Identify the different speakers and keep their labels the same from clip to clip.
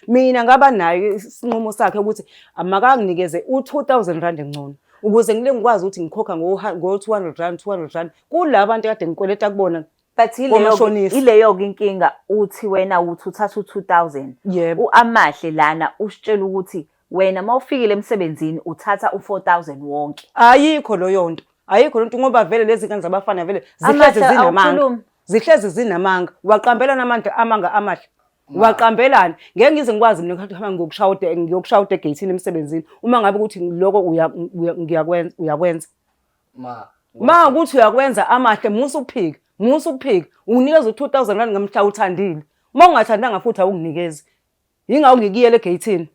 Speaker 1: Mina ngaba nayo isinqumo sakhe ukuthi amakanginikeze u-R2000 ngcono ukuze ngikwazi ukuthi ngikhokha ngo-R200, R200 kula bantu kade ngikweleta kubona.
Speaker 2: But ileyo-ke inkinga uthi wena uthi uthatha u-2000.
Speaker 1: Yebo.
Speaker 2: U-Amahle lana usitshela ukuthi wena uma ufikile emsebenzini uthatha u-4000 wonke.
Speaker 1: Ayikho leyo nto. Ayikho lento ngoba vele lezi ngane zabafana vele zihlezi zinamanga. Zihlezi zinamanga. Waqambelana amanga Amahle. Waqambelana. Ngeke ngize ngikwazi mina ngiyokushaya egate-ini emsebenzini uma ngabe ukuthi lokho uyakwenza. Ma ukuthi uyakwenza Amahle musa ukuphika. Unikeza u-R2000 ngamhla uthandile. Uma ungathandanga futhi awunginikezi. Yingakho ngikuyele egate-ini.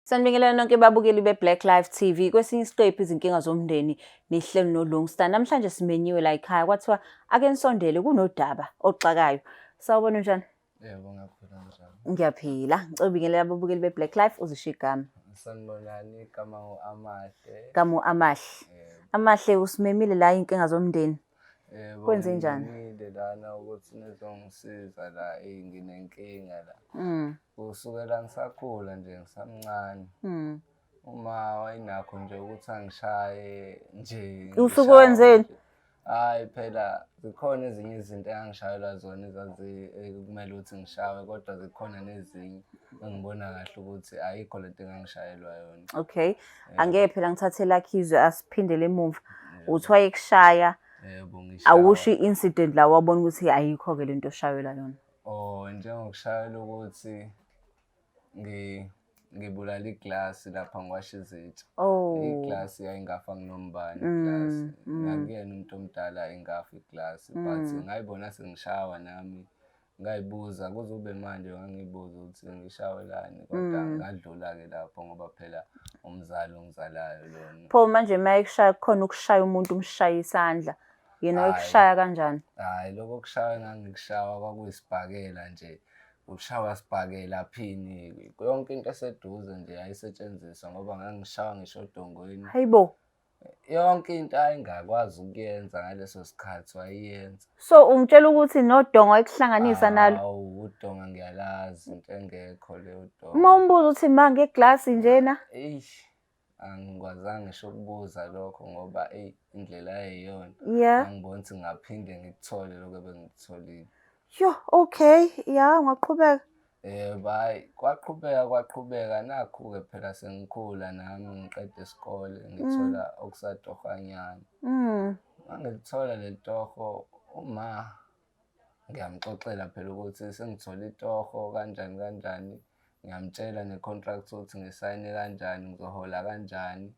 Speaker 2: Sanibingelela nonke babukeli beBlack Live TV. Kwesinye isiqephu izinkinga zomndeni nihlelo noLungster. Namhlanje simenyiwe la ekhaya kwathiwa ake nisondele kunodaba oxakayo. Sawubona njani?
Speaker 3: Yebo ngaphila njalo.
Speaker 2: Ngiyaphila. Ngicela ubingelela ababukeli beBlack Live uzisho igama.
Speaker 3: Sanibonani igama u-Amahle.
Speaker 2: Gama Amahle. Amahle usimemile la inkinga zomndeni.
Speaker 3: Yebo.
Speaker 2: Kwenze njani?
Speaker 3: Ngimile lana ukuthi nizongisiza la nginenkinga la. Kusukela ngisakhula nje ngisamncane. Uma wayinakho nje ukuthi angishaye nje.
Speaker 2: Usuke wenzeni?
Speaker 3: Hayi phela zikhona ezinye izinto engangishayelwa zona kumele ukuthi ngishawe kodwa zikhona nezinye engibona kahle ukuthi ayikho lento engangishayelwa yona.
Speaker 2: Okay. Angeke phela ngithathe lakhizwe asiphindele emuva. Uthi wayekushaya.
Speaker 3: Yebo ngishaya.
Speaker 2: Awusho i-incident la wabona ukuthi ayikho ke lento oshayelwa yona.
Speaker 3: Oh njengokushayela ukuthi ngibulala iglasi lapha ngiwasha izitsha. Iglasi yayingafa nginombani iglasi. Ngakuyena umuntu omdala ingafa iglasi but ngayibona sengishawa nami. Ngayibuza kuzobe manje ngangibuza ukuthi ngishawelani kodwa ngadlula ke lapho ngoba phela umzali ongizalayo lona.
Speaker 2: Pho manje mayekushaya khona ukushaya umuntu umshaya isandla. Yena ukushaya kanjani?
Speaker 3: Hayi lokho kushaya ngangikushawa kwakuyisibhakela nje. Ukushawa sibhakela phini yonke into eseduze nje ayisetshenziswa ngoba ngangishawa ngisho odongweni.
Speaker 2: Hayibo.
Speaker 3: Yonke into ayingakwazi ukuyenza ngaleso sikhathi wayenza.
Speaker 2: So ungitshela ukuthi nodonga ekuhlanganisa nalo?
Speaker 3: Awu udonga ngiyalazi into engekho leyo donga.
Speaker 2: Uma umbuza uthi manga eglasi njena?
Speaker 3: Angikwazanga ngisho ukubuza lokho ngoba indlela yayiyona. Angiboni ukuthi ngaphinde ngikuthole lokho ebengikutholile.
Speaker 2: Yo, okay. Ya, ungaqhubeka.
Speaker 3: Hayi, kwaqhubeka nakhu-ke phela sengikhula nami ngiqeda isikole ngithola okusatohanyana. Ngangilithola leli toho uma ngiyamxoxela phela ukuthi sengithola itoho kanjani. Ngiyamtshela ne-contract ukuthi ngisayine kanjani, ngizohola kanjani.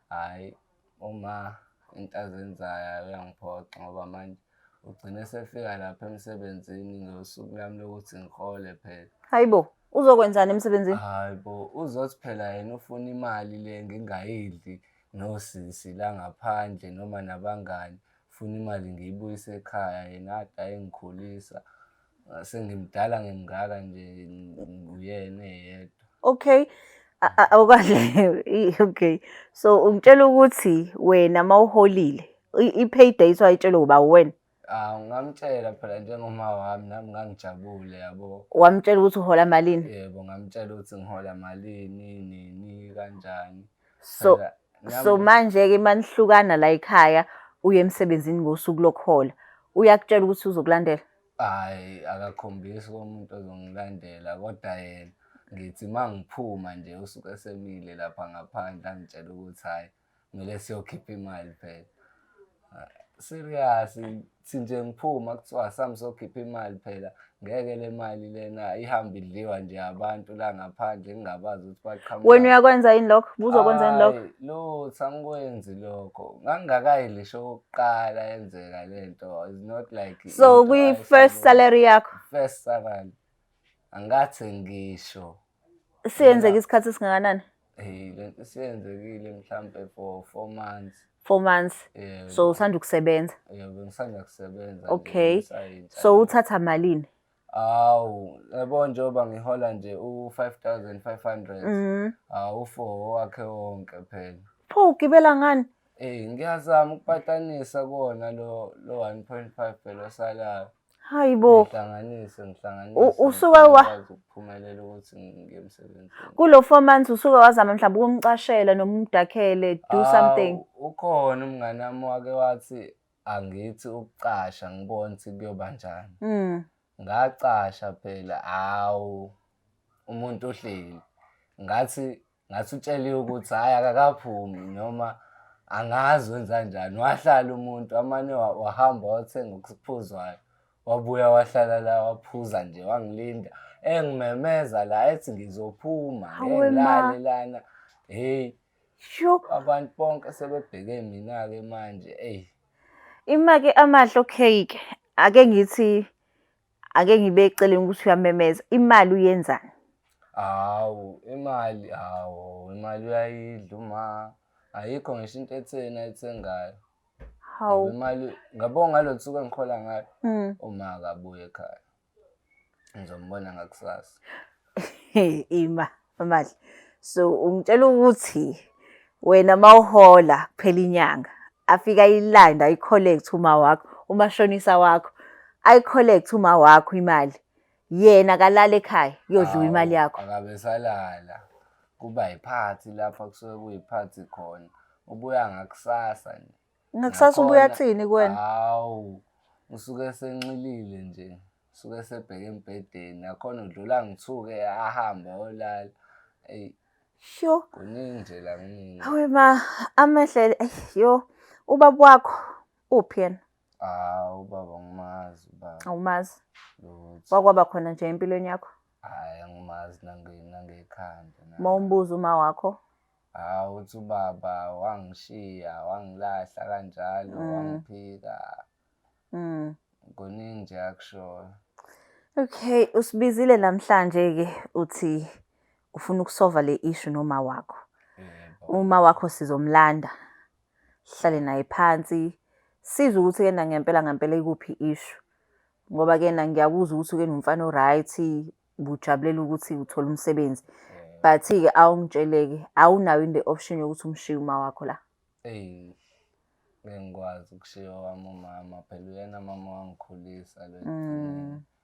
Speaker 3: Hhayi, uma into azenzayo uyangiphoxa ngoba manje ugcine sefika lapha emsebenzini ngosuku lami lokuthi ngihole phela.
Speaker 2: Hayibo, uzokwenzani emsebenzini?
Speaker 3: Hayibo, uzothi phela yena ufuna imali le ngingayidli nosisi la ngaphandle noma nabangani. Ufuna imali ngiyibuyise ekhaya yena ade ayengikhulisa. Sengimdala ngimngaka nje uyena eyedwa.
Speaker 2: Okay. Awukahle. Okay. So ungitshela ukuthi wena mawuholile i-payday wayitshelwa uba wena.
Speaker 3: Ngamtshela phela njengoma wami nami ngangijabule yabo.
Speaker 2: Wamtshela ukuthi uhola malini?
Speaker 3: Yebo ngamtshela ukuthi ngihola malini nini kanjani.
Speaker 2: So manje ke manihlukana la ekhaya uye emsebenzini ngosuku lokuhola. Uyakutshela ukuthi uzokulandela?
Speaker 3: Hayi akakhombisi komuntu ozongilandela kodwa yena ngithi mangiphuma nje usuke esemile lapha ngaphandle angitshela ukuthi hayi kumele siyokhipha imali phela. Serious nje ngiphuma kuthiwa sami sokhipha imali phela ngeke le mali lena ihambe idliwa nje abantu la ngaphandle ngingabazi ukuthi baqhamuka.
Speaker 2: Wena uyakwenza yini lokho? Uzokwenza yini lokho?
Speaker 3: Lutho angikwenzi lokho. Ngangingakayidlisho okokuqala yenzeka lento. It's not like
Speaker 2: so kwi-first salary yakho?
Speaker 3: First salary. Angathi ngisho.
Speaker 2: Siyenzeka isikhathi esingakanani?
Speaker 3: Lento siyenzekile mhlambe for 4 months.
Speaker 2: 4 months. So usanda ukusebenza?
Speaker 3: Yebo ngisanda kusebenza.
Speaker 2: Okay. So uthatha malini?
Speaker 3: Awu, yabo njengoba ngihola nje u-5,500. U-4 wakhe wonke phela.
Speaker 2: Pho ugibela ngani?
Speaker 3: Ngiyazama ukupatanisa kona lo 1.5 phela osalayo.
Speaker 2: Hayibo.
Speaker 3: Ngihlanganise.
Speaker 2: Usuke
Speaker 3: ngikwazi ukuphumelela ukuthi ngiye emsebenzini.
Speaker 2: Kulo 4 months usuke wazama mhlawumbe ukumcashela noma umdakhele, do something.
Speaker 3: Ukhona umngane wami wake wathi angithi ukucasha ngibone ukuthi kuyoba njani. Ngacasha phela, hawu, umuntu ohleli. Ngathi utsheliwe ukuthi hhayi akakaphumi noma angazi wenza njani. Wahlala umuntu amane wahamba wathenga okuphuzwayo. Wabuya wahlala la waphuza nje wangilinda. Engimemeza la ethi ngizophuma ngilale lana. Abantu bonke sebebheke mina-ke manje.
Speaker 2: Ima-ke Amahle, okay-ke. Ake ngibe eceleni ukuthi uyamemeza. Imali uyenzani?
Speaker 3: Imali uyayidla ayikho ngisho into etheni ayithengayo.
Speaker 2: Hawu.
Speaker 3: Imali ngabonga ngalo suku engikhola ngayo. Uma akabuye ekhaya ngizombona ngakusasa.
Speaker 2: Ima Amahle. So ungitshela ukuthi wena mawuhola kuphela inyanga afika ilanda ayicollect uma wakho, umashonisa wakho ayicollect uma wakho imali. Yena kalala ekhaya kuyodliwa imali yakho.
Speaker 3: Akabe salala. Kuba yiphathi lapha kusuke kuyiphathi khona. Ubuya ngakusasa nje.
Speaker 2: Ngakusasa ubuya thini kuwena?
Speaker 3: Hawu, usuke senxilile nje. Usuke sebheke embhedeni. Nakhona udlula ngithuke ahamba olala.
Speaker 2: Sho.
Speaker 3: Kuningi nje la kimi.
Speaker 2: Hawe ma Amahle ubaba wakho uphi yena?
Speaker 3: Ubaba ngimazi ubaba.
Speaker 2: Awumazi? Wakwaba khona nje empilweni yakho?
Speaker 3: Hhayi angimazi nangekhanda.
Speaker 2: Mawumbuza uma wakho?
Speaker 3: Uthi ubaba wangishiya, wangilahla kanjalo, wangiphika. Kuningi nje akushoyo.
Speaker 2: Okay, usibizile namhlanje-ke uthi ufuna ukusolva le issue noma wakho. Uma wakho sizomlanda. Sihlale naye phansi. Sizwe ukuthi kena ngempela ikuphi issue. Ngoba kena ngiyakuzwa ukuthi nomfana oright, ubujabulela ukuthi uthola umsebenzi. But-ke awungitsheleke awunayo the option yokuthi umshiye uma wakho la.
Speaker 3: Ngikwazi ukushiya wami umama phela uyena mama wangikhulisa lo.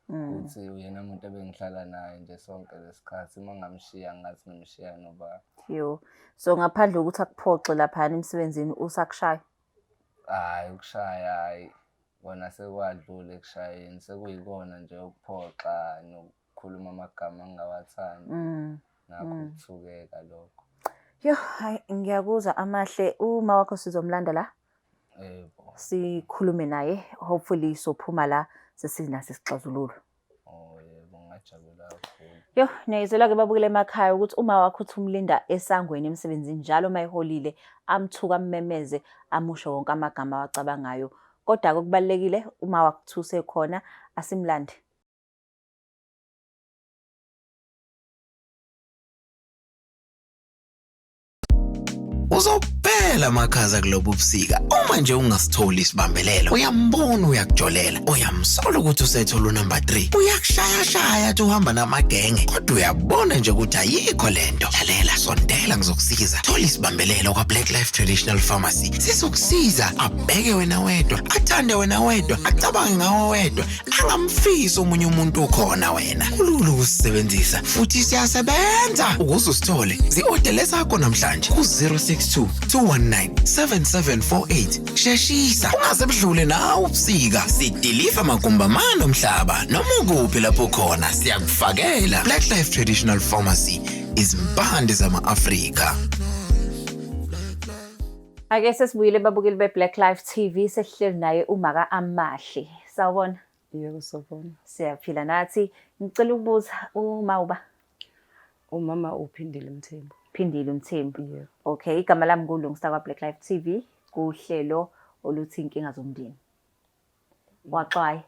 Speaker 3: Uthi uyena umuntu ebengihlala naye nje sonke lesikhathi mangamshiya ngathi ngimshiya nobaba.
Speaker 2: So ngaphandle kokuthi akuphoxe lapha emsebenzini usakushaya?
Speaker 3: Ukushaya hayi. Bona sekwadlula ekushayeni sekuyikona nje ukuphoxa nokukhuluma amagama angingawathandi. Nakho ukuthukeka lokho.
Speaker 2: Hayi ngiyakuzwa Amahle, uma wakho sizomlanda la. Sikhulume naye, hopefully sophuma la sesinaso isixazululo.
Speaker 3: Yebo ngajabula kakhulu.
Speaker 2: Niyayizela-ke babukele emakhaya ukuthi uma wakho uthi umlinda esangweni emsebenzini njalo mayiholile amthuka ammemeze amushe wonke amagama awacabangayo. Kodwa okubalekile uma wakuthuse khona asimlande.
Speaker 4: Uzophela amakhaza kulobu busika uma nje ungasitholi isibambelelo. Uyambona uyakujolela, uyamsola ukuthi usethola unumber 3. Uyakushaya athi uhamba namagenge, kodwa uyabona nje ukuthi ayikho lento. Lalela, sondela ngizokusiza. Thola isibambelelo kwa Black Life Traditional Pharmacy. Sizokusiza abheke wena wedwa, athande wena wedwa, acabange ngawe wedwa, angamfisi omunye umuntu ukhona wena. Kulula ukusebenzisa futhi siyasebenza. Ukuze usithole, zi-order sakho namhlanje ku 062-219-7748. Sheshisa, ungazebudlule nawe ubusika. Sidiliva magumbamano omhlaba noma ukuphi lapho khona siyakufakela. Black Life Traditional Pharmacy izimpande zama-Afrika.
Speaker 2: Ake sesibuyile babukeli be-Black Life TV sesihleli naye umaka Amahle. Sawubona?
Speaker 1: Yebo sawubona.
Speaker 2: Siyaphila nathi. Ngicela ukubuza uba
Speaker 1: umama uphindile Mthembu.
Speaker 2: Phindile Mthembu.
Speaker 1: Yebo.
Speaker 2: Okay, igama lami nguLungisa kwa Black Life TV kuhlelo oluthi inkinga zomndeni. Waxwaye.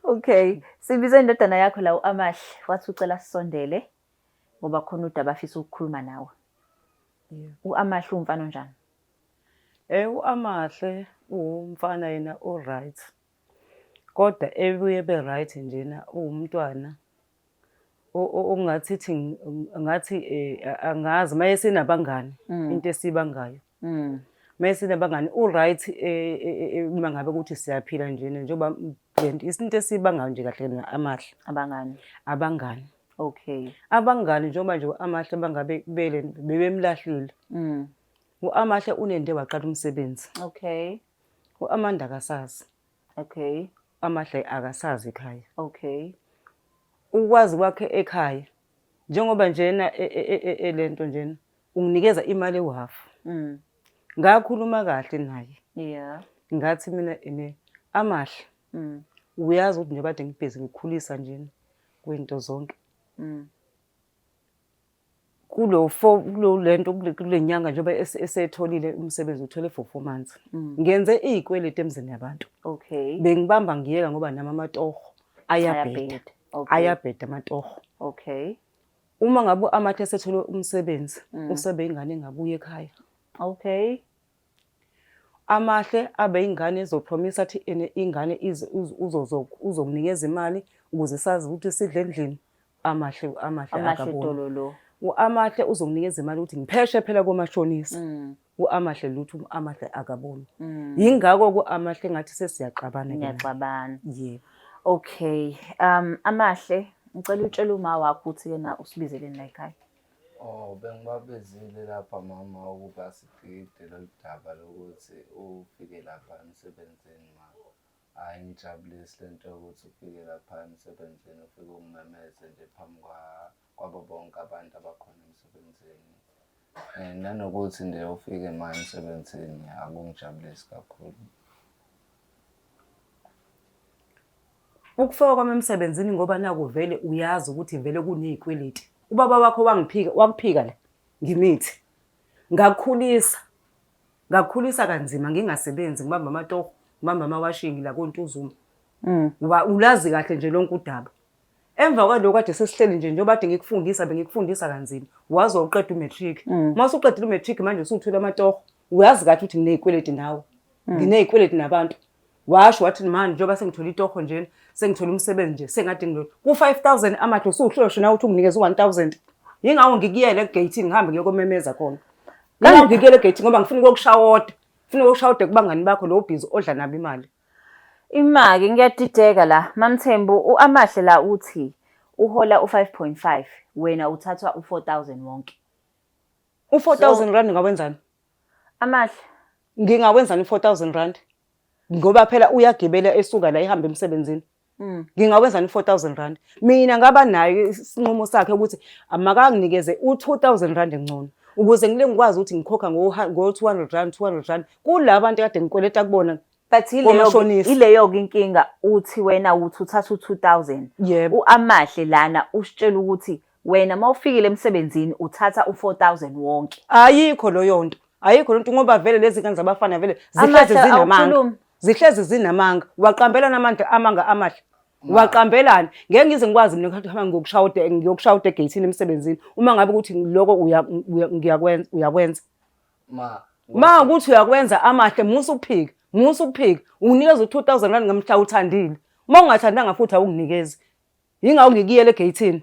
Speaker 2: Okay, sibize indodana yakho la uAmahle wathi ucela sisondele ngoba khona udaba afisa ukukhuluma nawe.
Speaker 1: Yebo.
Speaker 2: uAmahle umfana onjani?
Speaker 1: uAmahle umfana yena oright. Kodwa ebuye be right njena uwumntwana ongathi angazi maye sinabangani into esibangayo. Maye sinabangani u-right uma ngabe ukuthi siyaphila njena njengoba isinto esibangayo nje kahle amahle. Abangani.
Speaker 2: Okay.
Speaker 1: Abangani njengoba nje amahle bangabe bebemlahlile. U-Amahle unende waqala umsebenzi.
Speaker 2: Okay.
Speaker 1: U-Amanda akasazi.
Speaker 2: Okay.
Speaker 1: Amahle akasazi ekhaya.
Speaker 2: Okay.
Speaker 1: Ukwazi kwakhe ekhaya njengoba njena lento njena unginikeza imali ewafu. Ngakhuluma kahle naye.
Speaker 2: Yeah.
Speaker 1: Ngathi mina Amahle. Uyazi ukuthi nje bade ngibhezi ngikhulisa njena kwento zonke. Kulo lento kule nyanga njengoba esetholile umsebenzi uthole for 4 months. Ngenze izikweleti emzini yabantu.
Speaker 2: Okay.
Speaker 1: Bengibamba ngiyeka ngoba nami amatoho ayabheda. Ayabheda amatoho.
Speaker 2: Okay.
Speaker 1: Uma ngabe Amahle esethole umsebenzi usebe ingane engabuye ekhaya.
Speaker 2: Okay.
Speaker 1: Amahle abe ingane ezopromise athi ingane uzonginikeza imali ukuze sazi ukuthi sidle endlini. Amahle akaboni. U-Amahle uzonginikeza imali ukuthi ngipheshe phela komashonisa. U-Amahle lutho Amahle akaboni. Yingakho ku-Amahle ngathi sesiyaxabana.
Speaker 2: Ngiyaxabana.
Speaker 1: Yebo.
Speaker 2: Okay. Amahle ngicela utshele uma wakho ukuthi yena usibizeleni la ekhaya.
Speaker 3: Bengibabezile lapha mama ukuba sigide lo daba lokuthi ufike lapha emsebenzini mama. Hayi ngijabulise lento yokuthi ufike lapha emsebenzini ufike ungimemeze nje phambi kwabo bonke abantu abakhona emsebenzini. Nanokuthi nje ufike manje emsebenzini akungijabulisi kakhulu.
Speaker 1: Ukufika kwami emsebenzini ngoba naku vele uyazi ukuthi vele kunezikweleti. Ubaba wakho wakuphika la ngimithi. Ngakukhulisa kanzima ngingasebenzi ngibamba amatoho, ngibamba amawashing la koNtuzuma. Ulazi kahle nje lonke udaba. Emva kwalokho kade sesihleli nje njengoba kade bengikufundisa kanzima. Wazi uqeda umatric. Mase uqedile umatric manje usuthola amatoho. Uyazi kahle ukuthi nginezikweleti nawe. Nginezikweleti nabantu. Washo wathi manje njengoba sengithola itoho njena sengithola umsebenzi nje sengade ngilo ku-5,000 Amahle usuhlosho nawe uthi unginikeza u-1,000. Yingawo ngikuyele egate ngihambe ngiyokomemeza khona. Yingawo ngikuyele egate ngoba ngifuna ukuyokushawota. Ngifuna ukushawota kubangani bakho lo busy odla nabo imali.
Speaker 2: Imake ngiyadideka la Mamthembu u-Amahle la uthi uhola u5.5 wena uthathwa u4,000 wonke.
Speaker 1: U4,000 rand ngawenzani?
Speaker 2: Amahle
Speaker 1: ngingawenzani u4,000 rand? Ngoba phela uyagibela esuka la ehamba emsebenzini. Ngingawenzani 4,000 rand? Mina ngaba nayo isinqumo sakhe ukuthi amakanginikeze u2,000 rand engcono ukuze ngikwazi ukuthi ngikhokha ngo200 rand kulabantu kade ngikweleta kubona.
Speaker 2: But ileyo inkinga uthi wena uthi uthatha u2,000.
Speaker 1: Yebo.
Speaker 2: U-Amahle lana usitshela ukuthi wena mawufikile emsebenzini uthatha u4,000 wonke.
Speaker 1: Ayikho loyo nto. Ayikho lonto ngoba vele lezi ngane zabafana vele zihlezi zinamanga. Zihlezi zinamanga. Waqambelana amanga Amahle. Waqambelana. Ngeke ngize ngikwazi mina ngiyokushawota egate emsebenzini. Uma ngabe ukuthi lokho uyakwenza. Ma ukuthi uyakwenza Amahle musu ukuphika. Unginikeza u2,000 rand ngamhla uthandile. Uma ungathandanga futhi awunginikezi. Yingawo ngikuyele egate.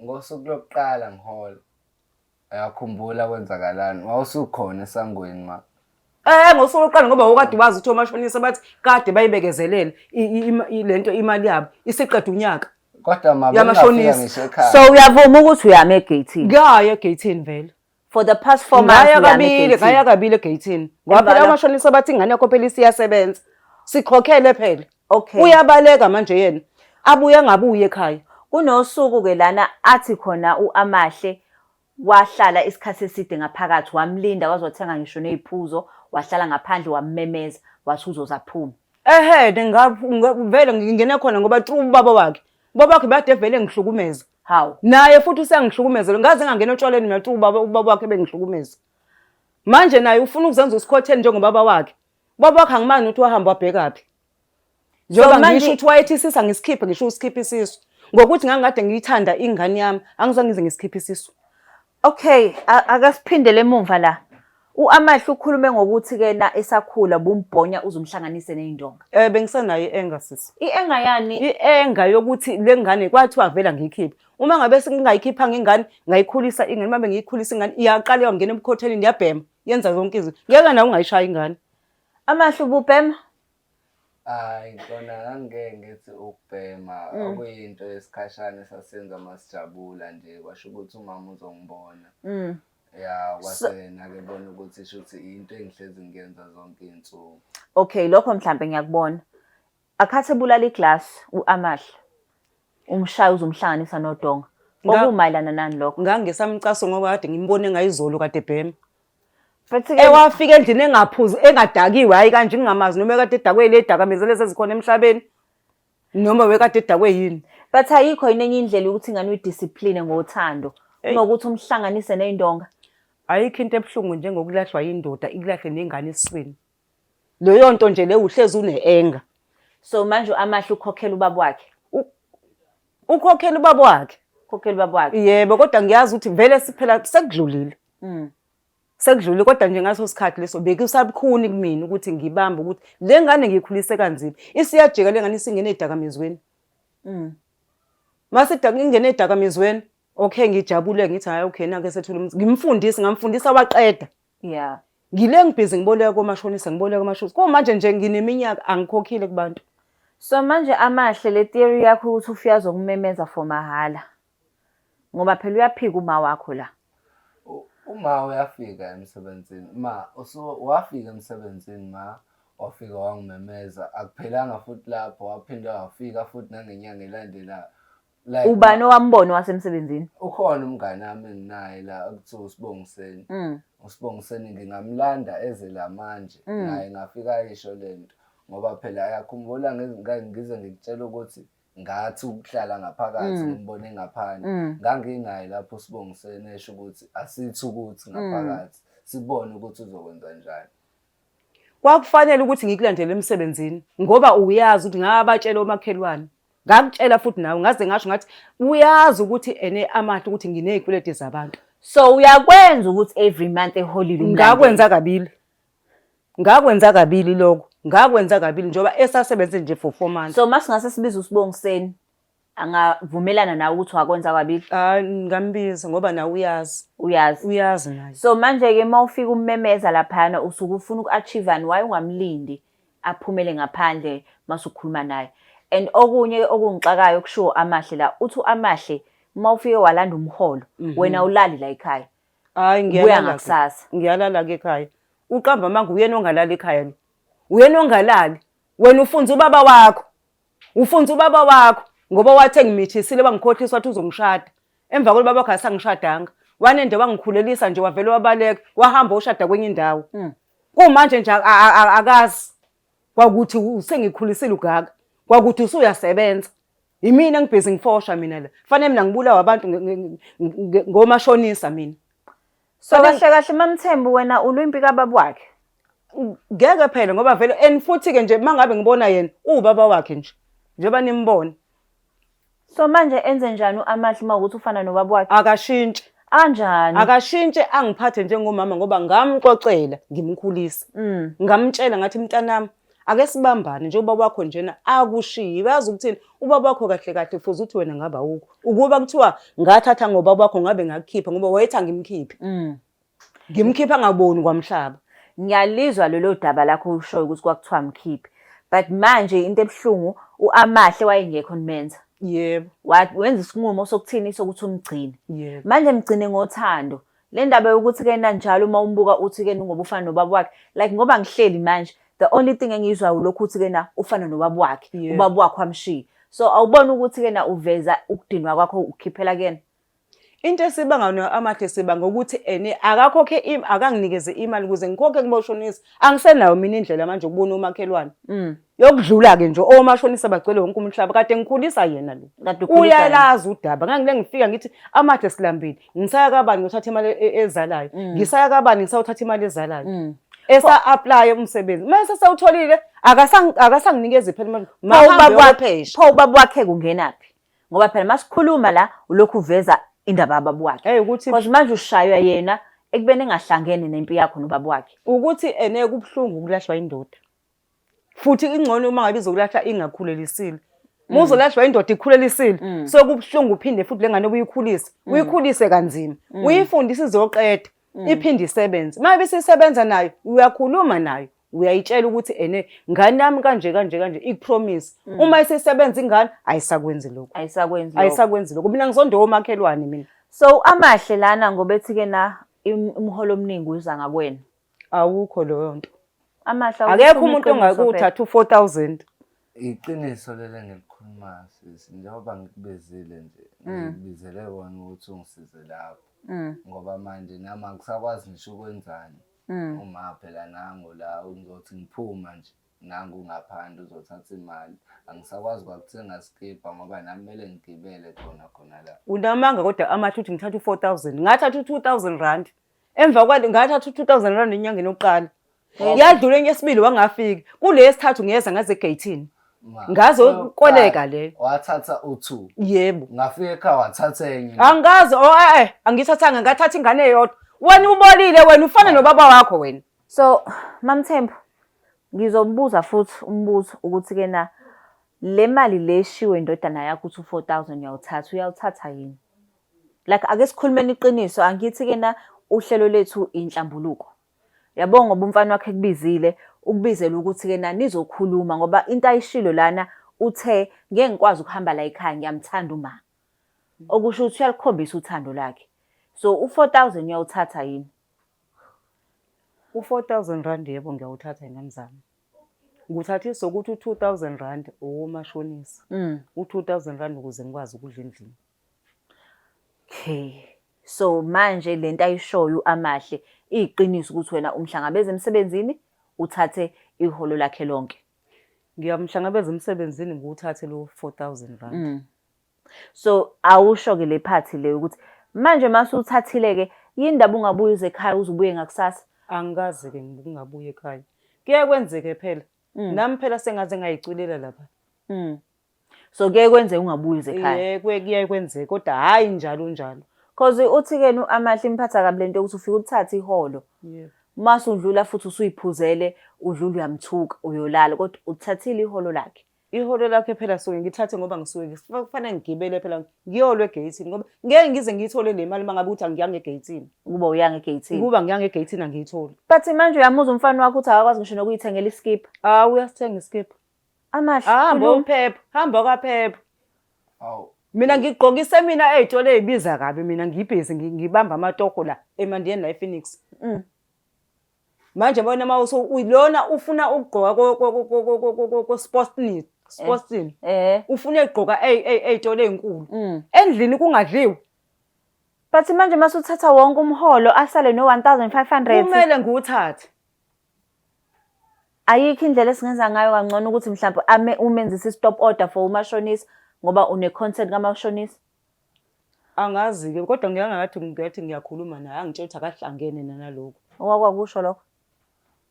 Speaker 3: Ngosuku lokuqala ngihola. Ayakhumbula kwenzakalani. Wawusukhona esangweni ma.
Speaker 1: Ngosuku lokuqala ngoba ukade wazi ukuthi omashonisa bathi kade bayibekezelele lento imali yabo isiqeda unyaka.
Speaker 3: Kodwa yamashonisa.
Speaker 2: So uyavuma ukuthi uyame egate.
Speaker 1: Ngaya egate vele.
Speaker 2: For the past 4 months
Speaker 1: ngaya kabili egate. Ngoba phela amashonisa bathi ingane yakho phela isiyasebenza. Sikhokhele phela.
Speaker 2: Okay.
Speaker 1: Uyabaleka manje yena. Abuye ngabuye ekhaya.
Speaker 2: Kunosuku ke lana athi khona uAmahle wahlala isikhathi eside ngaphakathi wamlinda wazothenga ngisho neziphuzo wahlala ngaphandle wamemeza wathi uzozaphuma.
Speaker 1: Vele ngingena khona ngoba true ubaba wakhe. Ubaba wakhe bade vele ngihlukumeza.
Speaker 2: How?
Speaker 1: Naye futhi usengihlukumezela ngaze ngangena etshwaleni mina true ubaba wakhe bengihlukumeza. Manje naye ufuna ukuzenza usikhotheni njengobaba wakhe. Ubaba wakhe angimani ukuthi wahamba wabhekaphi. Njengoba ngisho ukuthi wayethi sisa ngisikhiphe ngisho usikhiphe isisu. Ngokuthi ngangade ngiyithanda ingane yami angizange ngize ngisikhiphe isisu.
Speaker 2: Okay, akasiphindele emuva la. U-Amahle ukhulume ngokuthi-ke na esakhula bumbhonya uzumhlanganise ney'ndonga.
Speaker 1: Bengisenayo i-enga sisi.
Speaker 2: I-enga yani?
Speaker 1: I-enga yokuthi le ngane kwathiwa vela ngiyikhiphe. Uma ngabe ngingayikhiphanga ingane, ngayikhulisa ingane, uma bengiyikhulisa ingane, iyaqala yongena ebukhotheleni yabhema, yenza zonke izinto. Ngeke nawe ungayishaya ingane.
Speaker 2: Amahle ububhema?
Speaker 3: Hayi kona ngangeke ngithi ukubhema okuyinto yesikhashana esasenza masijabula nje kwasho ukuthi umama uzongibona. Ya kwasena-ke bona ukuthi shuthi into engihlezi ngiyenza zonke iy'nsuku.
Speaker 2: Okay, lokho mhlambe ngiyakubona. Akhathe bulala iglass u-Amahle. Umshaye uzumhlanganisa nodonga. Okumayelana nani lokho?
Speaker 1: Ngangesamcaso ngoba kade ngimbone ngayizolo kade bhema. Ewafika endlini engaphuzi engadakiwe hayi kanje ngingamazi noma ekade edakwe le dakamizelo lezi ezikhona emhlabeni noma wekade edakwe yini.
Speaker 2: But ayikho yini enye indlela ukuthi ingane uyidiscipline ngothando kunokuthi umhlanganise ney'ndonga?
Speaker 1: Ayikho into ebuhlungu njengokulahlwa yindoda ikulahle nengane esiswini. Leyo nto nje le uhlezi une-enga.
Speaker 2: So manje u-Amahle ukhokhela ubaba wakhe?
Speaker 1: Ukhokhela ubaba wakhe.
Speaker 2: Ukhokhela ubaba wakhe?
Speaker 1: Yebo, kodwa ngiyazi ukuthi vele siphela sekudlulile. Sekudlulile kodwa nje ngaso sikhathi leso bekusabukhuni kumina ukuthi ngibambe ukuthi le ngane ngiyikhulise kanzima. Isiyajika le ngane isingene edakamizweni. Mase ingene edakamizweni, okay ngijabule ngithi hayi okay nake sethula ngimfundisi ngamfundisa waqeda.
Speaker 2: Yeah.
Speaker 1: Ngile ngibhizi ngiboleka komashonisa ngiboleka komashonisa. Manje nje ngineminyaka angikhokhile kubantu.
Speaker 2: So manje Amahle le theory yakho ukuthi ufika zokumemeza for mahala. Ngoba phela uyaphika uma wakho la.
Speaker 3: Uma uyafika emsebenzini, wafika emsebenzini wafika wangimemeza, akuphelanga futhi lapho waphinda wafika futhi nangenyanga elandelayo. Like
Speaker 2: ubani owambona wasemsebenzini?
Speaker 3: Ukhona umngane wami enginaye la okuthiwa uSibongiseni. uSibongiseni ngingamlanda eze la manje naye ngafika ayisho lento ngoba phela ayakhumbula ngize ngikutshela ukuthi ngathi ukuhlala ngaphakathi ngibone ngaphandle nganginaye lapho uSibongiseni esho ukuthi asithi ukuthi ngaphakathi sibone ukuthi uzokwenza njani.
Speaker 1: Kwakufanele ukuthi ngikulandele emsebenzini ngoba uyazi ukuthi ngabatshela omakhelwane. Ngakutshela futhi nawe ngaze ngasho ngathi uyazi ukuthi Amahle ukuthi nginezikweleti zabantu.
Speaker 2: So uyakwenza ukuthi every month eholile umlandeli?
Speaker 1: Ngakwenza kabili lokho. Ngakwenza kabili njoba esasebenze nje for 4 months.
Speaker 2: So masingase sibiza uSibongiseni angavumelana nawe ukuthi wakwenza kabili?
Speaker 1: Ngambiza ngoba nawe uyazi. Uyazi naye.
Speaker 2: So manje ke mawufika ummemeza laphana usuke ufuna uku-achieve why ungamlindi aphumele ngaphandle masukhuluma naye. And okunye okungixakayo okusho Amahle la uthi uAmahle mawufike walanda umholo wena ulali la ekhaya.
Speaker 1: Hayi
Speaker 2: ngiyalala ngakusasa.
Speaker 1: Ngiyalala ke ekhaya. Uqamba manje uyena ongalala ekhaya lo. Uyena ongalali. Wena ufunza ubaba wakho. Ufunza ubaba wakho ngoba wathe ngimithisile bangikhohlisa wathi uzongishada. Emva kwalo baba wakhe asangishadanga. Wanende wangikhulelisa nje wavela wabaleka wahamba oshada kwenye indawo. Kumanje nje akazi kwakuthi usengikhulisile ugaga. Kwakuthi usuyasebenza. Imina ngibhizi ngifosha mina la. Fanele mina ngibulawa abantu ngomashonisa mina.
Speaker 2: So kahle Mamthembu wena ulwimpi kababa wakhe?
Speaker 1: Ngeke phela ngoba vele futhi ke nje mangabe ngibona yena ubaba wakhe nje. Njengoba nimbona.
Speaker 2: So manje enze njani uAmahle mawukuthi ufana nobaba wakhe?
Speaker 1: Akashintshe.
Speaker 2: Kanjani?
Speaker 1: Akashintshe angiphathe njengomama ngoba ngamxoxela ngimkhulisa. Ngamtshela ngathi mntanami ake sibambane nje ubaba wakho njena akushiye bayazi ukuthini ubaba wakho kahle futhi uthi wena ngaba ukho ukuba kuthiwa ngathatha ngobaba wakho ngabe ngakukhipha ngoba wayethi ngimkhiphe ngimkhipha ngaboni kwamhlaba.
Speaker 2: Ngiyalizwa lelo daba lakho ushoyo ukuthi kwakuthiwa mkhiphi but manje into ebhlungu uAmahle wayengekho nimenza.
Speaker 1: Yebo.
Speaker 2: Wenza isinqumo sokuthini sokuthi umgcine.
Speaker 1: Yebo.
Speaker 2: Manje mgcine ngothando. Le ndaba yokuthi ke njalo uma umbuka uthi ke ngoba ufana nobaba wakhe like ngoba ngihleli manje the only thing engizwa ulokhu uthi ke ufana nobaba wakhe ubaba wakhe amshiya. So awubona ukuthi ke uveza ukudinwa kwakho ukhiphela kena.
Speaker 1: Into esibanga noAmahle sibanga ukuthi akakhokhe akanginikeze imali ukuze ngikhokhe kuboshonisa. Angisenayo mina indlela manje ukubona umakhelwane. Yokudlula ke nje omashonisa bagcwele wonke umhlaba kade ngikhulisa yena lo. Uyalazi udaba. Ngangile ngifika ngithi Amahle silambile. Ngisaya kabani ngothatha imali ezalayo. Ngisaya kabani ngisawuthatha imali ezalayo. Esa apply umsebenzi. Mase sawutholile akasanginikeze phela imali.
Speaker 2: Pho ubaba wakhe kungenaphi? Ngoba phela masikhuluma la ulokhu uveza indaba yababa wakhe.
Speaker 1: Ukuthi
Speaker 2: because manje ushaywa yena ekubeni engahlangene nempi yakho nobaba wakhe?
Speaker 1: Ukuthi ene kubuhlungu ukulahlwa indoda. Futhi ingcono uma ngabe izokulahla ingakhulelisile. Uma uzolahlwa indoda ikhulelisile, so kubuhlungu uphinde futhi lengane obuyikhulisa. Uyikhulise kanzima. Uyifundise izoqeda, iphinde isebenze. Uma bisisebenza nayo, uyakhuluma nayo. Uyayitshela ukuthi ene ngane yami kanje kanje kanje ikupromise. Uma isisebenza ingane ayisakwenzi lokho. Ayisakwenzi lokho. Mina ngizondowa omakhelwane mina.
Speaker 2: So amahle lana ngoba ethi-ke na umholo omningi uza ngakwena.
Speaker 1: Awukho leyo nto.
Speaker 2: Amahle
Speaker 1: akekho umuntu ongakuthatha u-4,000.
Speaker 3: Iqiniso lele ngilikhulumayo sisi, njengoba ngikubizile nje, ngibizele wona ukuthi ungisize lapho. Ngoba manje nami angisakwazi ngisho ukwenzani. Uma phela nangu la ngizothi ngiphuma nje, nangu ngaphandle uzothatha imali. Angisakwazi kwakuthenga skipper ngoba nami kumele ngigibele khona la.
Speaker 1: Unamanga kodwa amathi uthi ngithatha u-4,000. Ngathatha u-2,000 rand. Emva kwalo ngathatha u-2,000 rand enyangeni yokuqala. Yadlula enyesibili wangafiki. Kule yesithathu ngiyeza ngaze egate. Ngazo koleka le.
Speaker 3: Wathatha u2.
Speaker 1: Yebo.
Speaker 3: Ngafika ekhaya wathatha enye.
Speaker 1: Angazi angithathanga ngathatha ingane eyodwa. Wena ubolile wena ufana nobaba wakho wena.
Speaker 2: So Mamthembu ngizombuza futhi umbuzo ukuthi-ke na le mali leshiwe indodana yakho uthi u-4,000 uyawuthatha yini? Like ake sikhulumeni iqiniso, angithi-ke na uhlelo lethu inhlambuluko. Yabonga ngoba umfana wakhe kubizile ukubizela ukuthi-ke na nizokhuluma ngoba into ayishilo lana uthe ngeke ngikwazi ukuhamba la ekhaya ngiyamthanda uma. Okusho ukuthi uyalikhombisa uthando lakhe. So u-4,000 uyawuthatha yini?
Speaker 1: U-4,000 rand yebo ngiyawuthatha inamzana. Nguthathisa ukuthi u-2,000 rand owomashonisa. U-2,000 rand ukuze ngikwazi ukudla endlini.
Speaker 2: Okay. So manje lento ayishoyo amahle iqiniso ukuthi wena umhlangabeze emsebenzini uthathe iholo lakhe lonke.
Speaker 1: Ngiyamhlangabeza emsebenzini nguthathe lo 4,000 rand.
Speaker 2: So awusho-ke le phathi le ukuthi manje mase uthathile-ke yindaba ungabuye uze ekhaya uzubuye ngakusasa?
Speaker 1: Angikaze-ke ngingabuye ekhaya. Kuye kwenzeke phela. Nami phela sengaze ngayiculela lapha.
Speaker 2: So kuye kwenze ungabuye uze ekhaya?
Speaker 1: Kuye kwenzeke kodwa hayi njalo.
Speaker 2: Cause uthi-ke amahle imphatha kabi lento ukuthi ufike uthathe iholo. Mase udlula futhi usuyiphuzele udlula uyamthuka uyolala kodwa uthathile iholo lakhe.
Speaker 1: Iholo lakhe phela suke ngithathe ngoba ngisuke kufanele ngigibele phela ngiyolwe egate ngoba ngeke ngize ngiyithole le mali mangabe uthi angiyange egate.
Speaker 2: Kuba uyange egate.
Speaker 1: Kuba ngiyange egate angiyitholi.
Speaker 2: But manje uyamuza umfana wakho uthi akakwazi ngisho nokuyithengela iskip.
Speaker 1: Uyasithenga iskip.
Speaker 2: Amahle.
Speaker 1: Hamba uPhepha, hamba kwaPhepha. Mina ngigqokise mina ezitolo ezibiza kabi mina ngibhizi ngibamba amatoho la eMandiyeni la ePhoenix. Manje bona mawuso uyilona ufuna ukugqoka ko Sportsnet. Ufuna egqoka ezitolo ezinkulu. Endlini kungadliwa.
Speaker 2: But manje mase uthatha wonke umholo asale no 1,500.
Speaker 1: Kumele ngiwuthathe.
Speaker 2: Ayikho indlela esingenza ngayo kangcono ukuthi mhlawumbe umenzise i-stop order for umashonisa ngoba une-content kamashonisa?
Speaker 1: Angazi-ke kodwa ngiyangathi ngiyakhuluma naye angitshela ukuthi akahlangene nalokho.
Speaker 2: Owakwakusho lokho?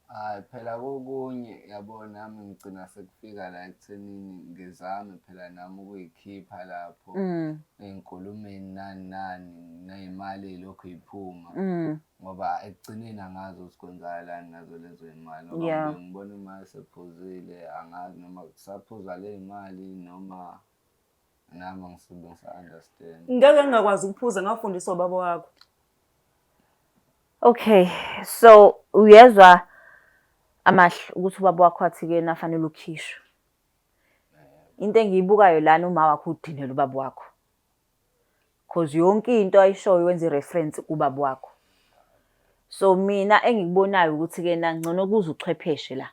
Speaker 3: Hayi phela kokunye yabona nami ngigcina sekufika la ekuthenini ngizame phela nami ukuyikhipha lapho ey'nkulumeni nani ney'mali lokhu yiphuma ngoba ekugcineni angazi ukuthi kwenzakalani nazo lezo y'mali ngoba ngibona imali sephuzile angazi noma kusaphuza ley'mali noma nami ngisa-understand.
Speaker 1: Ngeke ngingakwazi ukuphuza ngafundiswa ubaba wakho.
Speaker 2: Okay, so uyezwa amahle ukuthi ubaba wakho athi-ke nafanele ukhishwe. Into engiyibukayo lana uma wakho udinela ubaba wakho. Cause yonke into ayishoyo wenza i-reference kubaba wakho. So mina engikubonayo ukuthi-ke ngcono kuze uchwepheshe la.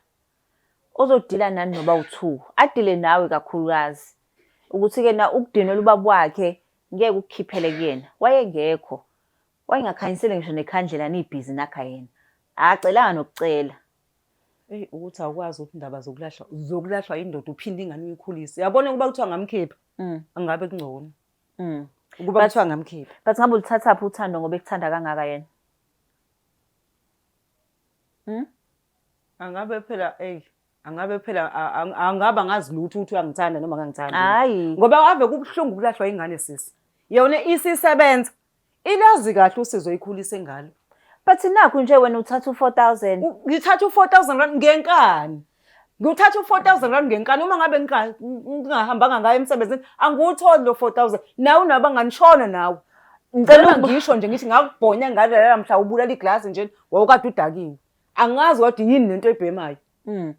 Speaker 2: Ozodila nani noba u2, adile nawe kakhulukazi. Ukuthi-ke ukudinela ubaba wakhe ngeke ukukhiphele kuyena. Wayengekho. Wayengakhanyisele ngisho nekhandlela nibhizi nakha yena. Acelanga nokucela.
Speaker 1: Ukuthi awukwazi ukuthi indaba zokulahlwa indoda uphinde ingane uyikhulise. Yabona kuba kuthiwa ngamkhipha. Angabe kungcono. Ukuba kuthiwa ngamkhipha.
Speaker 2: But ngabe ulithatha phi uthando ngoba ekuthanda kangaka yena?
Speaker 1: Angabe phela angaba ngazi lutho ukuthi uyangithanda noma ngangithandi.
Speaker 2: Hayi.
Speaker 1: Ngoba ave kubuhlungu ukulahlwa ingane sisi. Yona isisebenza. Ilazi kahle usizo ikhulise ngalo.
Speaker 2: But nakho nje wena uthatha u-4,000.
Speaker 1: Ngithatha u-4,000 ngenkani. Ngithatha u-4,000 ngenkani uma ngabe ngingahambanga ngayo emsebenzini angiwutholi lo 4,000. Nawe unabanganishona nawe. Ngicela ngisho nje ngithi ngakubhonya ngalela mhla ubulala iglasi nje wawukade udakiwe. Angazi kodwa yini lento ebhemayo.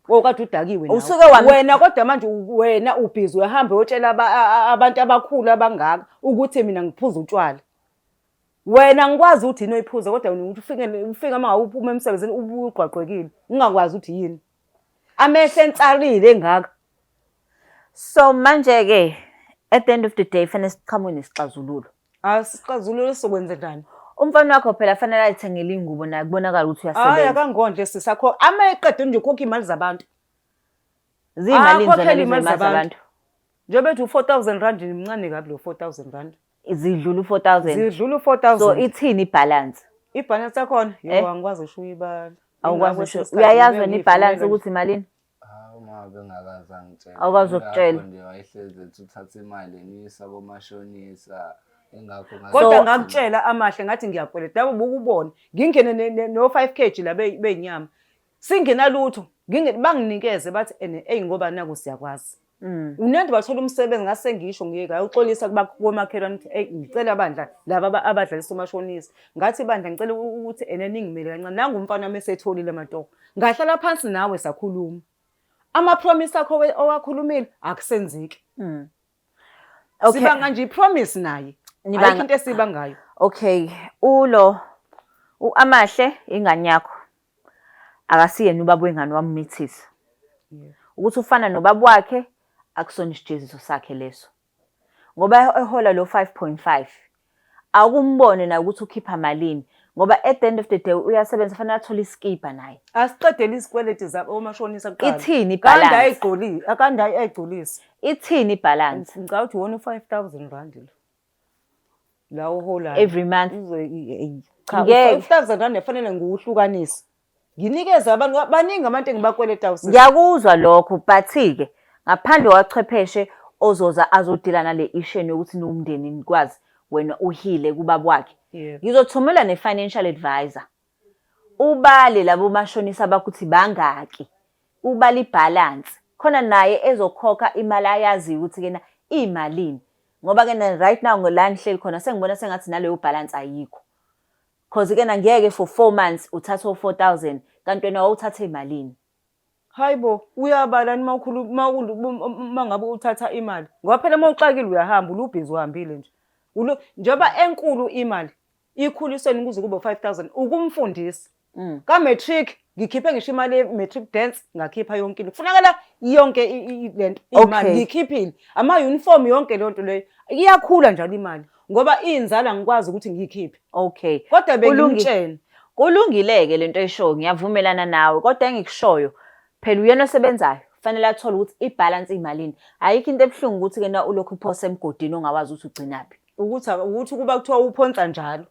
Speaker 1: Wawukade udakiwe nawe.
Speaker 2: Usuke
Speaker 1: Wena kodwa manje wena ubhizi uyahamba uyotshela abantu abakhulu abangaka ukuthi mina ngiphuza utshwala. Wena ngikwazi ukuthi yini oyiphuza kodwa ufike uma uphuma emsebenzini ubugqwaqekile. Ungakwazi ukuthi yini. Amehlo entsalile engaka.
Speaker 2: So manje ke at the end of the day fanele siqhamuke nesixazululo.
Speaker 1: Asixazululo sokwenza njani?
Speaker 2: Umfana wakho phela fanele ayithengele ingubo naye kubonakala ukuthi uyasebenza.
Speaker 1: Hayi akangondle sisakho. Ama eqede nje ukhokha imali zabantu.
Speaker 2: Zimalini zona zabantu.
Speaker 1: Njengoba bethu 4,000 rand imncane kabi lo 4,000 rand.
Speaker 2: Zidlula u-4,000.
Speaker 1: Zidlula u-4,000.
Speaker 2: So ithini ibalance?
Speaker 1: Ibalance yakhona yebo angikwazi usho ibala.
Speaker 2: Awukwazi usho. Uyayazi wena ibalance ukuthi imalini?
Speaker 3: Uma bengakaze angitshela.
Speaker 2: Awukwazi ukutshela.
Speaker 3: Nje wayehleze ethi uthatha imali enisa komashonisa. Engakho ngathi
Speaker 1: Kodwa ngakutshela amahle ngathi ngiyakweleta yabo ukubona. Ngingene no 5 kg la beyinyama. Singena lutho. Banginikeze bathi ngoba naku siyakwazi. Unento bathola umsebenzi ngase ngisho ngiyeka uxolisa kubamakhelwane ukuthi ngicela bandla laba abadlalisa umashonisa. Ngathi bandla ngicela ukuthi ningimele kancane nangu umfana wami esetholile amatoko. Ngahlala phansi nawe sakhuluma. Ama promise akho owakhulumile akusenzeki.
Speaker 2: Okay.
Speaker 1: Siba kanje ipromise naye. Ayikho into esiba ngayo.
Speaker 2: Okay, Amahle ingane yakho. Akasiyena ubaba wengane wami Mithisa. Ukuthi ufana nobaba wakhe akusona isijeziso sakhe leso. Ngoba ehola lo 5.5 akumbone na ukuthi ukhipha malini ngoba at the end of the day uyasebenza fanele athole iskipa naye.
Speaker 1: Asiqedele isikweleti zabo omashonisa kuqala.
Speaker 2: Ithini ibalance?
Speaker 1: Kanda ayigqolile, akanda ayigcolisa.
Speaker 2: Ithini ibalance?
Speaker 1: Ngicela ukuthi wona 5,000 rand lo. La uhola
Speaker 2: Every month.
Speaker 1: Cha 5,000 rand efanele ngiwuhlukanisa. Nginikeza abantu baningi abantu engibakweleta usisi.
Speaker 2: Ngiyakuzwa lokho but-ke ngaphandle kwachwepheshe ozoza azodilana le issue yokuthi nomndeni nikwazi wena uhile kubaba wakhe. Ngizothumela ne-financial advisor. Ubale labo mashonisa abakuthi bangaki. Ubale ibalance. Khona naye ezokhokha imali ayazi ukuthi kena imalini. Ngoba kena right now ngolani hleli khona sengibona sengathi naleyo balance ayikho. Cause kena ngeke for 4 months uthatha 4,000 kanti wena wawuthatha imalini.
Speaker 1: Hayibo uyabala uma ngabe uthatha imali. Ngoba phela uma uxakile uyahamba ulubhizi uhambile nje. Njoba enkulu imali ikhulisweni kuze kube 5,000 ukumfundisa. Ka matric ngikhiphe ngisho imali ye matric dance ngakhipha yonke into. Kufanele yonke lento imali ngikhiphile. Ama uniform yonke lonto leyo iyakhula njalo imali ngoba inzala ngikwazi ukuthi ngiyikhiphe.
Speaker 2: Okay.
Speaker 1: Kodwa bengimtshela
Speaker 2: kulungileke lento eshoyo ngiyavumelana nawe kodwa engikushoyo phela uyena osebenzayo fanele athole ukuthi ibalance imalini. Ayikho into ebhlungu ukuthi kena ulokhu uphosa emgodini ongawazi ukuthi ugcinaphi.
Speaker 1: Ukuthi kuba kuthiwa uphonsa njalo.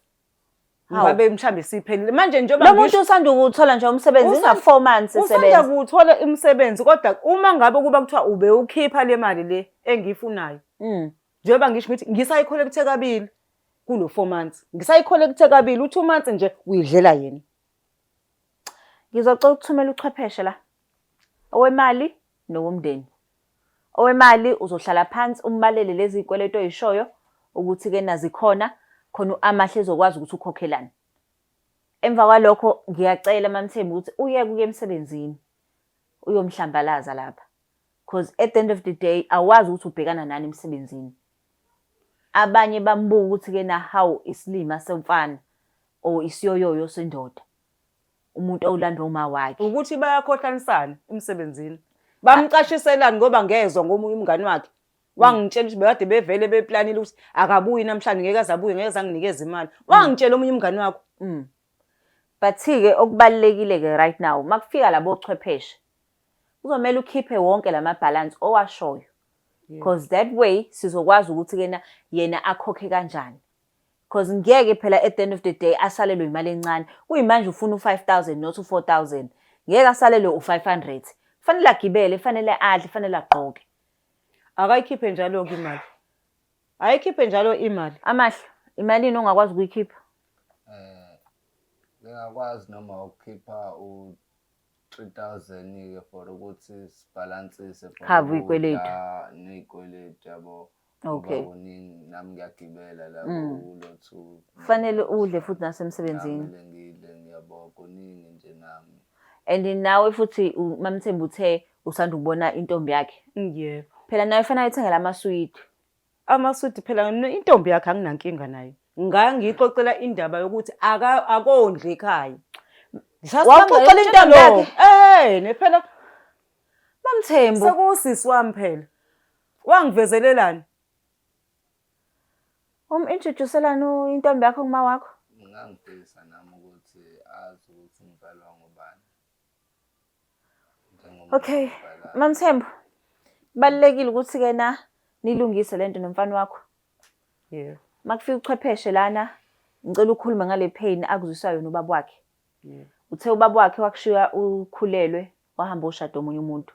Speaker 1: Ngabe mhlambe siphelile manje njengoba
Speaker 2: lo muntu usanda ukuthola nje umsebenzi nga 4 months esebenza.
Speaker 1: Usanda ukuthola umsebenzi kodwa uma ngabe kuba kuthiwa ube ukhipha le mali le engiyifunayo. Njengoba ngisho ngithi ngisayicollecte kabili kulo 4 months. Ngisayicollecte kabili u2 months nje uyidlela yena.
Speaker 2: Ngizocela ukuthumela uchwepheshe la. Owemali nowomndeni. Owemali uzohlala phansi umbalele lezi ikweleto oyishoyo ukuthi ke nazikhona khona Amahle ezokwazi ukuthi ukhokhelane. Emva kwalokho ngiyacela MaMthembu ukuthi uye kuye emsebenzini. Uyomhlambalaza lapha. Because at the end of the day awazi ukuthi ubhekana nani emsebenzini. Abanye bambuka ukuthi ke na how isilima semfana o isiyoyoyo sendoda. Umuntu owulanda uma wakhe.
Speaker 1: Ukuthi bayakhohlanisana emsebenzini. Bamcashiselana ngoba ngezwe ngomunye umngani wakhe. Wangitshela ukuthi bekade bevele beplanile ukuthi akabuyi namhlanje ngeke azabuye ngeke zanginikeza imali. Wangitshela omunye umngani wakho.
Speaker 2: But-ke okubalekile ke right now makufika labo chwepheshe. Uzomela ukhiphe wonke lamabalance owashoyo. Because that way sizokwazi ukuthi kena yena akhokhe kanjani. Because ngeke phela at the end of the day asalelwe imali encane. Kuyimanje ufuna u5,000 not u4,000. Ngeke asalelwe u500. Fanele agibele, fanele adle, fanele agqoke.
Speaker 1: Akayikhiphe njalo ke imali. Ayikhiphe njalo imali.
Speaker 2: Amahle, imalini ongakwazi ukuyikhipha?
Speaker 3: ngingakwazi noma ukukhipha u-3,000 ke for ukuthi sibhalansise
Speaker 2: Khava iy'kweletu.
Speaker 3: ney'kweletu yabo.
Speaker 2: Okay.
Speaker 3: Ngoba kuningi nami ngiyagibela la kulo-2.
Speaker 2: Kufanele udle futhi nasemsebenzini.
Speaker 3: Nami ngidle ngiyabona kuningi nje nami.
Speaker 2: And nawe futhi uMamthembu uthe usanda ukubona intombi yakhe.
Speaker 1: Yebo.
Speaker 2: Phela nawe fanele ayithengele amaswidi.
Speaker 1: Amaswidi phela intombi yakhe anginankinga nayo. Ngiyixoxela indaba yokuthi akondli ekhaya. Waxoxela intombi yakhe. Nephela
Speaker 2: Mamthembu.
Speaker 1: sekusisi wami phela. Wangivezelelani?
Speaker 2: Introducelani intombi yakho kuma wakho?
Speaker 3: Ngangifisa nami ukuthi azi ukuthi ngizalwa ngubani.
Speaker 2: Okay, Mamthembu. Kubalulekile ukuthi ke na nilungise lento nomfana wakho.
Speaker 1: Yebo.
Speaker 2: Makufika uchwepheshe lana, ngicela ukukhuluma ngale pain akuzwisa yona ubaba wakhe.
Speaker 1: Yebo.
Speaker 2: Uthe ubaba wakhe wakushiya ukhulelwe, wahamba ushada omunye umuntu.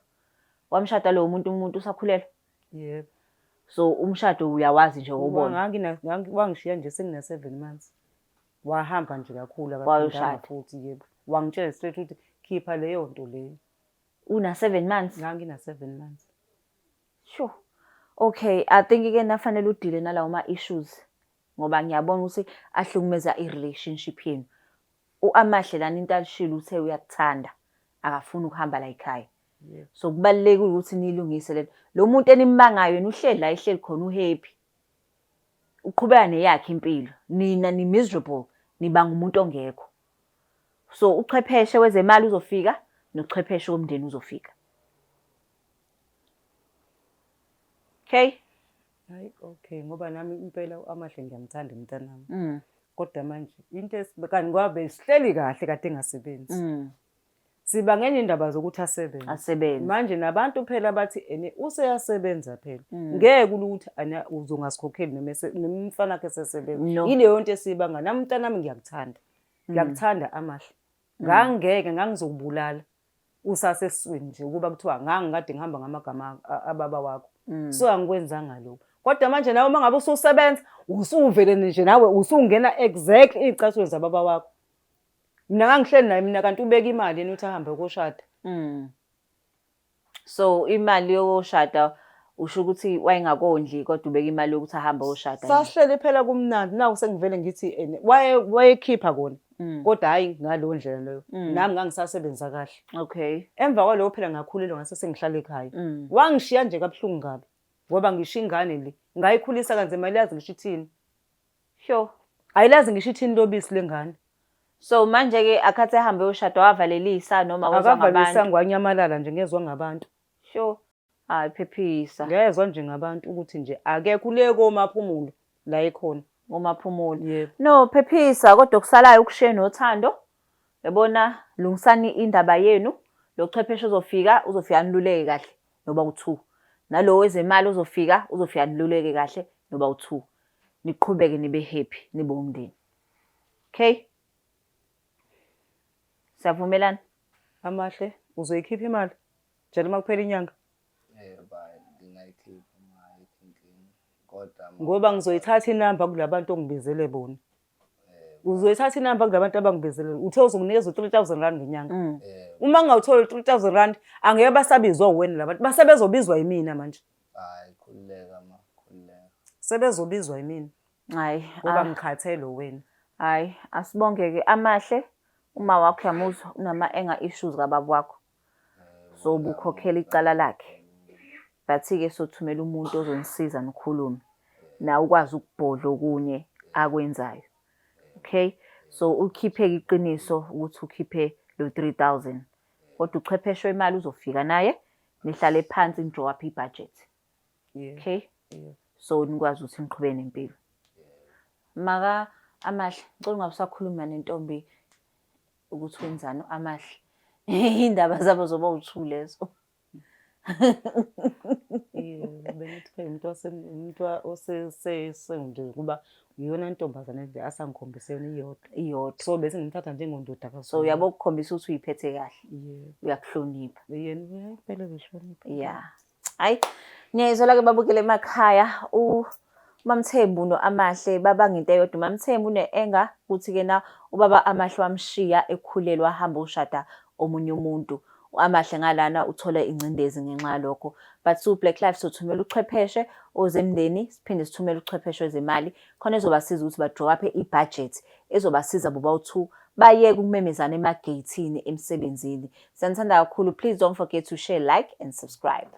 Speaker 2: Wamshada lo umuntu usakhulelwe.
Speaker 1: Yebo.
Speaker 2: So umshado uyawazi nje ubona.
Speaker 1: Wangishiya nje sengina 7 months. Wahamba nje kakhulu
Speaker 2: Wayoshada.
Speaker 1: futhi yebo. Wangitshela straight ukuthi khipha leyo nto leyo.
Speaker 2: Una 7 months.
Speaker 1: Ngangina 7 months.
Speaker 2: Sure. Okay, I think ke nafanele udile nalawo ma issues ngoba ngiyabona ukuthi ahlukumeza i-relationship yenu. Uamahle lana into alishilo uthe uyakuthanda, akafuni ukuhamba la ekhaya.
Speaker 1: Yebo.
Speaker 2: So kubalulekile ukuthi nilungise lento. Lo muntu enimbangayo yena uhleli la ehleli khona uhappy. Uqhubeka neyakhe impilo. Nina ni miserable, nibanga umuntu ongekho. So uchwepheshe wezemali uzofika, nochwepheshe womndeni uzofika. Okay?
Speaker 1: Hayi okay ngoba nami impela amahle ngiyamthanda umntanami. Kodwa manje into esibekani kwabe sihleli kahle kade engasebenzi. Siba ngenye indaba zokuthi asebenze. Manje nabantu phela bathi useyasebenza phela. Ngeke ukuthi uzongasikhokheli nomfana wakhe sesebenza. Yileyo nto esibanga nami umntanami ngiyakuthanda. Ngiyakuthanda amahle. Ngangizokubulala usasesiswini nje ukuba kuthiwa ngangikade ngihamba ngamagama ababa wakho. So angikwenzanga lokho. Kodwa manje nawe mangabe ususebenza usuvele nje nawe usungena exactly icathulo zababa wakho. Mina ngangihleli naye mina kanti ubeka imali yena uthi ahambe koshada.
Speaker 2: So imali yokushada usho ukuthi wayengakondli kodwa ubeka imali yokuthi ahambe oshada.
Speaker 1: Sahlele phela kumnandi nawu sengivele ngithi wayekhipha kona. Kodwa hayi ngalo ndlela leyo. Nami ngangisasebenza kahle.
Speaker 2: Okay.
Speaker 1: Emva kwalokho phela ngakhulelwa ngase sengihlala ekhaya. Wangishiya nje kabuhlungu ngabe. Ngoba ngisho ingane le ngayikhulisa kanzima ilazi ngisho ithini.
Speaker 2: Sure.
Speaker 1: Ayilazi ngisho ithini lobisi lengane.
Speaker 2: So manje ke akathe ehambe oshada wavalelisa noma wezwa ngabantu.
Speaker 1: Akavalelisa ngwanyamalala nje ngezwe ngabantu.
Speaker 2: Sure. Hayi phephisa.
Speaker 1: Ngezwe nje ngabantu ukuthi nje akekho le komaphumulo la ekhona.
Speaker 2: Ngomaphumulo.
Speaker 1: Yebo.
Speaker 2: No phephisa kodwa kusalayo ukushiya nothando. Yabona lungisani indaba yenu. Lo chwepheshe uzofika niluleke kahle noba u2. Nalo wezemali uzofika niluleke kahle noba u2. Niqhubeke nibe happy nibe umndeni. Okay? Siyavumelana?
Speaker 1: Amahle uzoyikhipha imali njalo makuphela inyanga.
Speaker 3: Ngingayikhipha inkinga. Kodwa
Speaker 1: ngoba ngizoyithatha inamba kulabantu ongibizele bona. Uzoyithatha inamba kulabantu abangibizele. Uthe uzonginikeza u3,000 ngenyanga. Uma ngawutholi 3,000 rand angeke basabizwa uwena labantu. Basebezobizwa yimina manje.
Speaker 3: Hayi khulileka khulileka.
Speaker 1: Sebezobizwa yimina.
Speaker 2: Hayi
Speaker 1: ngoba ngikhathele wena.
Speaker 2: Hayi asibonge ke amahle uma wakho yamuzwa unama issues kababa wakho. So ubukhokhela icala lakhe. Bathi ke sothumela umuntu ozonisiza nokhuluma. Na ukwazi ukubhodla okunye akwenzayo. Okay? So ukhiphe iqiniso ukuthi ukhiphe lo 3,000. Kodwa uchwepheshe wemali uzofika naye nihlale phansi njo up ibudget. Okay? So nikwazi ukuthi niqhubeke nempilo. Maka amahle ngicela ungabusakhuluma nentombi ukuthi wenzani amahle. Indaba zabo zoba u2 lezo.
Speaker 1: Benithi umuntu osesenje kuba uyona intombazane nje asangikhombise yona iyodwa. So bese ngimthatha njengondoda kaso.
Speaker 2: So uyabo ukukhombisa ukuthi uyiphethe kahle. Uyakuhlonipha.
Speaker 1: Yena phela uhlonipha.
Speaker 2: Yeah. Hayi ngiyezwela ke babukele emakhaya uMamthembu no-Amahle babanga into eyodwa. uMamthembu une-enga ukuthi-ke na ubaba Amahle wamshiya ekhulelwa ahamba ushada omunye umuntu. U-Amahle ngalana uthola ingcindezi ngenxa yalokho. But Black Life sothumela uchwepheshe ozemndeni, siphinde sithumele uchwepheshe wezemali khona ezobasiza ukuthi badraw-aphe ibudget ezobasiza bobawu-2 bayeke ukumemezana emageyithini emsebenzini. Siyanithanda kakhulu. Please don't forget to share, like and subscribe.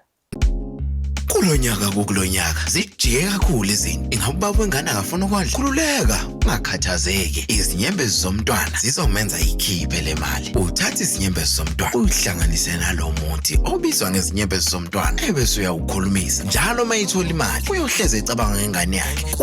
Speaker 4: Kulonyaka zijike kakhulu izinto. Ingabe ubaba wengane akafuna ukwadla? Khululeka, ungakhathazeki. Izinyembezi zomntwana zizomenza ikhiphe le mali. Uthatha izinyembezi zomntwana uyihlanganise nalo muthi obizwa ngezinyembezi zomntwana ebese uyawukhulumisa. Njalo mayithola imali uyohleze ecabanga ngengane yakhe.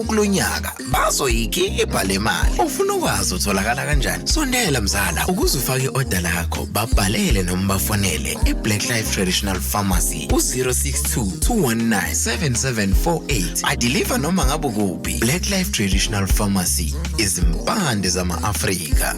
Speaker 4: Kulonyaka bazoyikhipha le mali. Ufuna ukwazi utholakala kanjani? Sondela mzala ukuze ufake i-order lakho. Babhalele noma bafonele eBlack Life Traditional Pharmacy ku-062 219 7748. Adeliver noma ngabe kuphi. Black Life Traditional Pharmacy izimpande zama-Afrika.